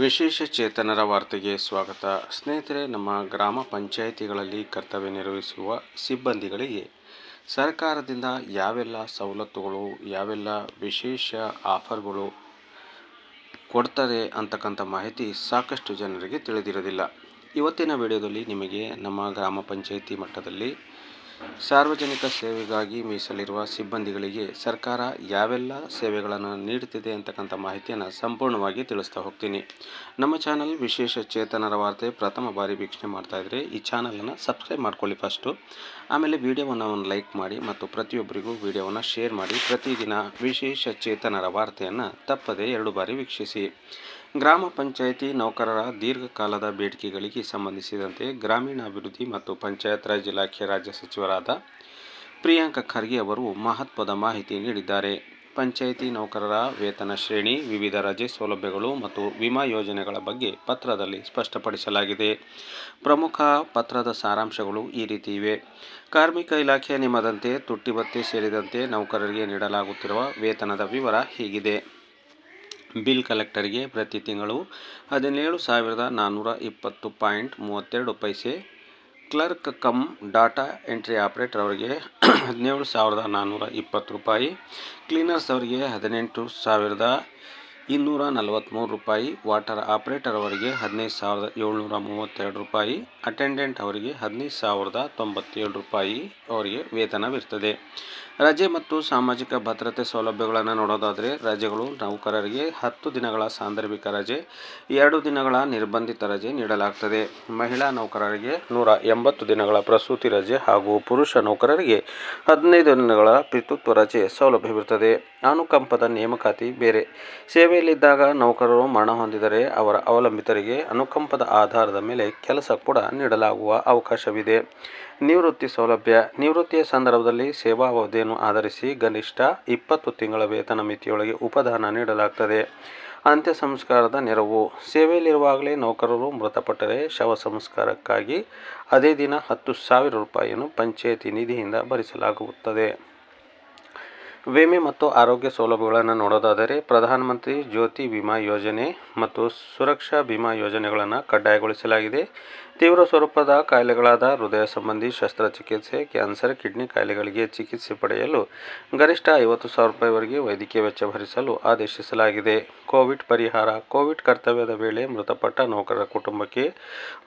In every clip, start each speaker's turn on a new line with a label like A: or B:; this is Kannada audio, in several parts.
A: ವಿಶೇಷ ಚೇತನರ ವಾರ್ತೆಗೆ ಸ್ವಾಗತ. ಸ್ನೇಹಿತರೆ, ನಮ್ಮ ಗ್ರಾಮ ಪಂಚಾಯಿತಿಗಳಲ್ಲಿ ಕರ್ತವ್ಯ ನಿರ್ವಹಿಸುವ ಸಿಬ್ಬಂದಿಗಳಿಗೆ ಸರ್ಕಾರದಿಂದ ಯಾವೆಲ್ಲ ಸವಲತ್ತುಗಳು, ಯಾವೆಲ್ಲ ವಿಶೇಷ ಆಫರ್ಗಳು ಕೊಡ್ತಾರೆ ಅಂತಕ್ಕಂಥ ಮಾಹಿತಿ ಸಾಕಷ್ಟು ಜನರಿಗೆ ತಿಳಿದಿರೋದಿಲ್ಲ. ಇವತ್ತಿನ ವಿಡಿಯೋದಲ್ಲಿ ನಿಮಗೆ ನಮ್ಮ ಗ್ರಾಮ ಪಂಚಾಯಿತಿ ಮಟ್ಟದಲ್ಲಿ ಸಾರ್ವಜನಿಕ ಸೇವೆಗಾಗಿ ಮೀಸಲಿರುವ ಸಿಬ್ಬಂದಿಗಳಿಗೆ ಸರ್ಕಾರ ಯಾವೆಲ್ಲ ಸೇವೆಗಳನ್ನು ನೀಡುತ್ತಿದೆ ಅಂತಕ್ಕಂಥ ಮಾಹಿತಿಯನ್ನು ಸಂಪೂರ್ಣವಾಗಿ ತಿಳಿಸ್ತಾ ಹೋಗ್ತೀನಿ. ನಮ್ಮ ಚಾನಲ್ ವಿಶೇಷ ಚೇತನರ ವಾರ್ತೆ ಪ್ರಥಮ ಬಾರಿ ವೀಕ್ಷಣೆ ಮಾಡ್ತಾ ಇದ್ದರೆ ಈ ಚಾನಲನ್ನು ಸಬ್ಸ್ಕ್ರೈಬ್ ಮಾಡ್ಕೊಳ್ಳಿ ಫಸ್ಟು. ಆಮೇಲೆ ವಿಡಿಯೋವನ್ನು ಒಂದು ಲೈಕ್ ಮಾಡಿ ಮತ್ತು ಪ್ರತಿಯೊಬ್ಬರಿಗೂ ವಿಡಿಯೋವನ್ನು ಶೇರ್ ಮಾಡಿ. ಪ್ರತಿದಿನ ವಿಶೇಷ ಚೇತನರ ವಾರ್ತೆಯನ್ನು ತಪ್ಪದೇ 2 ಬಾರಿ ವೀಕ್ಷಿಸಿ. ಗ್ರಾಮ ಪಂಚಾಯಿತಿ ನೌಕರರ ದೀರ್ಘಕಾಲದ ಬೇಡಿಕೆಗಳಿಗೆ ಸಂಬಂಧಿಸಿದಂತೆ ಗ್ರಾಮೀಣಾಭಿವೃದ್ಧಿ ಮತ್ತು ಪಂಚಾಯತ್ ರಾಜ್ ಇಲಾಖೆ ರಾಜ್ಯ ಸಚಿವರಾದ ಪ್ರಿಯಾಂಕ ಖರ್ಗೆ ಅವರು ಮಹತ್ವದ ಮಾಹಿತಿ ನೀಡಿದ್ದಾರೆ. ಪಂಚಾಯಿತಿ ನೌಕರರ ವೇತನ ಶ್ರೇಣಿ, ವಿವಿಧ ರಜೆ ಸೌಲಭ್ಯಗಳು ಮತ್ತು ವಿಮಾ ಯೋಜನೆಗಳ ಬಗ್ಗೆ ಪತ್ರದಲ್ಲಿ ಸ್ಪಷ್ಟಪಡಿಸಲಾಗಿದೆ. ಪ್ರಮುಖ ಪತ್ರದ ಸಾರಾಂಶಗಳು ಈ ರೀತಿ ಇವೆ. ಕಾರ್ಮಿಕ ಇಲಾಖೆಯ ನಿಯಮದಂತೆ ತುಟ್ಟಿ ಭತ್ಯೆ ಸೇರಿದಂತೆ ನೌಕರರಿಗೆ ನೀಡಲಾಗುತ್ತಿರುವ ವೇತನದ ವಿವರ ಹೀಗಿದೆ. ಬಿಲ್ ಕಲೆಕ್ಟರ್ಗೆ ಪ್ರತಿ ತಿಂಗಳು 17,420.32 clerk come data entry operator ಅವರಿಗೆ 17,420 ರೂಪಾಯಿ, ಕ್ಲೀನರ್ಸ್ ಅವರಿಗೆ 18,243 ರೂಪಾಯಿ, ವಾಟರ್ ಆಪರೇಟರ್ ಅವರಿಗೆ 15,732 ರೂಪಾಯಿ, ಅಟೆಂಡೆಂಟ್ ಅವರಿಗೆ 15,097 ರೂಪಾಯಿ ಅವರಿಗೆ ವೇತನವಿರ್ತದೆ. ರಜೆ ಮತ್ತು ಸಾಮಾಜಿಕ ಭದ್ರತೆ ಸೌಲಭ್ಯಗಳನ್ನು ನೋಡೋದಾದರೆ, ರಜೆಗಳು ನೌಕರರಿಗೆ 10 ದಿನಗಳ ಸಾಂದರ್ಭಿಕ ರಜೆ, 2 ದಿನಗಳ ನಿರ್ಬಂಧಿತ ರಜೆ ನೀಡಲಾಗ್ತದೆ. ಮಹಿಳಾ ನೌಕರರಿಗೆ 180 ದಿನಗಳ ಪ್ರಸೂತಿ ರಜೆ ಹಾಗೂ ಪುರುಷ ನೌಕರರಿಗೆ 15 ದಿನಗಳ ಪಿತೃತ್ವ ರಜೆ ಸೌಲಭ್ಯವಿರುತ್ತದೆ. ಅನುಕಂಪದ ನೇಮಕಾತಿ ಬೇರೆ. ಸೇವೆಯಲ್ಲಿದ್ದಾಗ ನೌಕರರು ಮರಣ ಹೊಂದಿದರೆ ಅವರ ಅವಲಂಬಿತರಿಗೆ ಅನುಕಂಪದ ಆಧಾರದ ಮೇಲೆ ಕೆಲಸ ಕೂಡ ನೀಡಲಾಗುವ ಅವಕಾಶವಿದೆ. ನಿವೃತ್ತಿ ಸೌಲಭ್ಯ. ನಿವೃತ್ತಿಯ ಸಂದರ್ಭದಲ್ಲಿ ಸೇವಾವಧಿಯನ್ನು ಆಧರಿಸಿ ಗರಿಷ್ಠ 20 ತಿಂಗಳ ವೇತನ ಮಿತಿಯೊಳಗೆ ಉಪದಾನ ನೀಡಲಾಗ್ತದೆ. ಅಂತ್ಯ ಸಂಸ್ಕಾರದ ನೆರವು. ಸೇವೆಯಲ್ಲಿರುವಾಗಲೇ ನೌಕರರು ಮೃತಪಟ್ಟರೆ ಶವ ಸಂಸ್ಕಾರಕ್ಕಾಗಿ ಅದೇ ದಿನ 10,000 ರೂಪಾಯಿಯನ್ನು ಪಂಚಾಯಿತಿ ನಿಧಿಯಿಂದ ಭರಿಸಲಾಗುತ್ತದೆ. ವಿಮೆ ಮತ್ತು ಆರೋಗ್ಯ ಸೌಲಭ್ಯಗಳನ್ನು ನೋಡೋದಾದರೆ, ಪ್ರಧಾನಮಂತ್ರಿ ಜ್ಯೋತಿ ವಿಮಾ ಯೋಜನೆ ಮತ್ತು ಸುರಕ್ಷಾ ವಿಮಾ ಯೋಜನೆಗಳನ್ನು ಕಡ್ಡಾಯಗೊಳಿಸಲಾಗಿದೆ. ತೀವ್ರ ಸ್ವರೂಪದ ಕಾಯಿಲೆಗಳಾದ ಹೃದಯ ಸಂಬಂಧಿ ಶಸ್ತ್ರಚಿಕಿತ್ಸೆ, ಕ್ಯಾನ್ಸರ್, ಕಿಡ್ನಿ ಕಾಯಿಲೆಗಳಿಗೆ ಚಿಕಿತ್ಸೆ ಪಡೆಯಲು ಗರಿಷ್ಠ 50,000 ರೂಪಾಯಿವರೆಗೆ ವೈದ್ಯಕೀಯ ವೆಚ್ಚ ಭರಿಸಲು ಆದೇಶಿಸಲಾಗಿದೆ. ಕೋವಿಡ್ ಪರಿಹಾರ. ಕೋವಿಡ್ ಕರ್ತವ್ಯದ ವೇಳೆ ಮೃತಪಟ್ಟ ನೌಕರರ ಕುಟುಂಬಕ್ಕೆ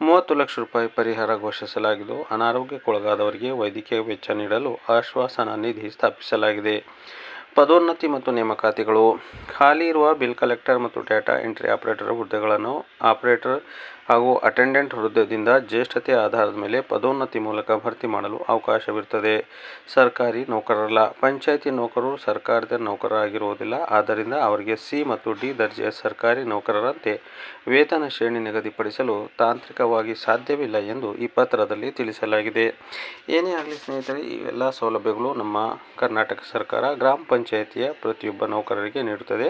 A: 30 ಲಕ್ಷ ರೂಪಾಯಿ ಪರಿಹಾರ ಘೋಷಿಸಲಾಗಿದ್ದು, ಅನಾರೋಗ್ಯಕ್ಕೊಳಗಾದವರಿಗೆ ವೈದ್ಯಕೀಯ ವೆಚ್ಚ ನೀಡಲು ಆಶ್ವಾಸನ ನಿಧಿ ಸ್ಥಾಪಿಸಲಾಗಿದೆ. ಪದೋನ್ನತಿ ಮತ್ತು ನೇಮಕಾತಿಗಳು. ಖಾಲಿ ಇರುವ ಬಿಲ್ ಕಲೆಕ್ಟರ್ ಮತ್ತು ಡಾಟಾ ಎಂಟ್ರಿ ಆಪರೇಟರ್ ಹುದ್ದೆಗಳನ್ನು ಆಪರೇಟರ್ ಹಾಗೂ ಅಟೆಂಡೆಂಟ್ ಹುದ್ದೆಯಿಂದ ಜ್ಯೇಷ್ಠತೆಯ ಆಧಾರದ ಮೇಲೆ ಪದೋನ್ನತಿ ಮೂಲಕ ಭರ್ತಿ ಮಾಡಲು ಅವಕಾಶವಿರುತ್ತದೆ. ಸರ್ಕಾರಿ ನೌಕರರಲ್ಲ. ಪಂಚಾಯಿತಿ ನೌಕರರು ಸರ್ಕಾರದ ನೌಕರರಾಗಿರುವುದಿಲ್ಲ. ಆದ್ದರಿಂದ ಅವರಿಗೆ ಸಿ ಮತ್ತು ಡಿ ದರ್ಜೆಯ ಸರ್ಕಾರಿ ನೌಕರರಂತೆ ವೇತನ ಶ್ರೇಣಿ ನಿಗದಿಪಡಿಸಲು ತಾಂತ್ರಿಕವಾಗಿ ಸಾಧ್ಯವಿಲ್ಲ ಎಂದು ಈ ಪತ್ರದಲ್ಲಿ ತಿಳಿಸಲಾಗಿದೆ. ಏನೇ ಆಗಲಿ ಸ್ನೇಹಿತರೆ, ಇವೆಲ್ಲ ಸೌಲಭ್ಯಗಳು ನಮ್ಮ ಕರ್ನಾಟಕ ಸರ್ಕಾರ ಗ್ರಾಮ ಪಂಚಾಯಿತಿಯ ಪ್ರತಿಯೊಬ್ಬ ನೌಕರರಿಗೆ ನೀಡುತ್ತದೆ.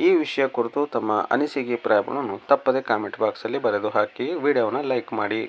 A: ಈ ವಿಷಯ ಕುರಿತು ತಮ್ಮ ಅನಿಸಿಕೆ ಅಭಿಪ್ರಾಯಗಳನ್ನು ತಪ್ಪದೇ ಕಾಮೆಂಟ್ ಬಾಕ್ಸಲ್ಲಿ ಬರೆದು ಹಾಕಿ. ವಿಡಿಯೋವನ್ನು ಲೈಕ್ ಮಾಡಿ.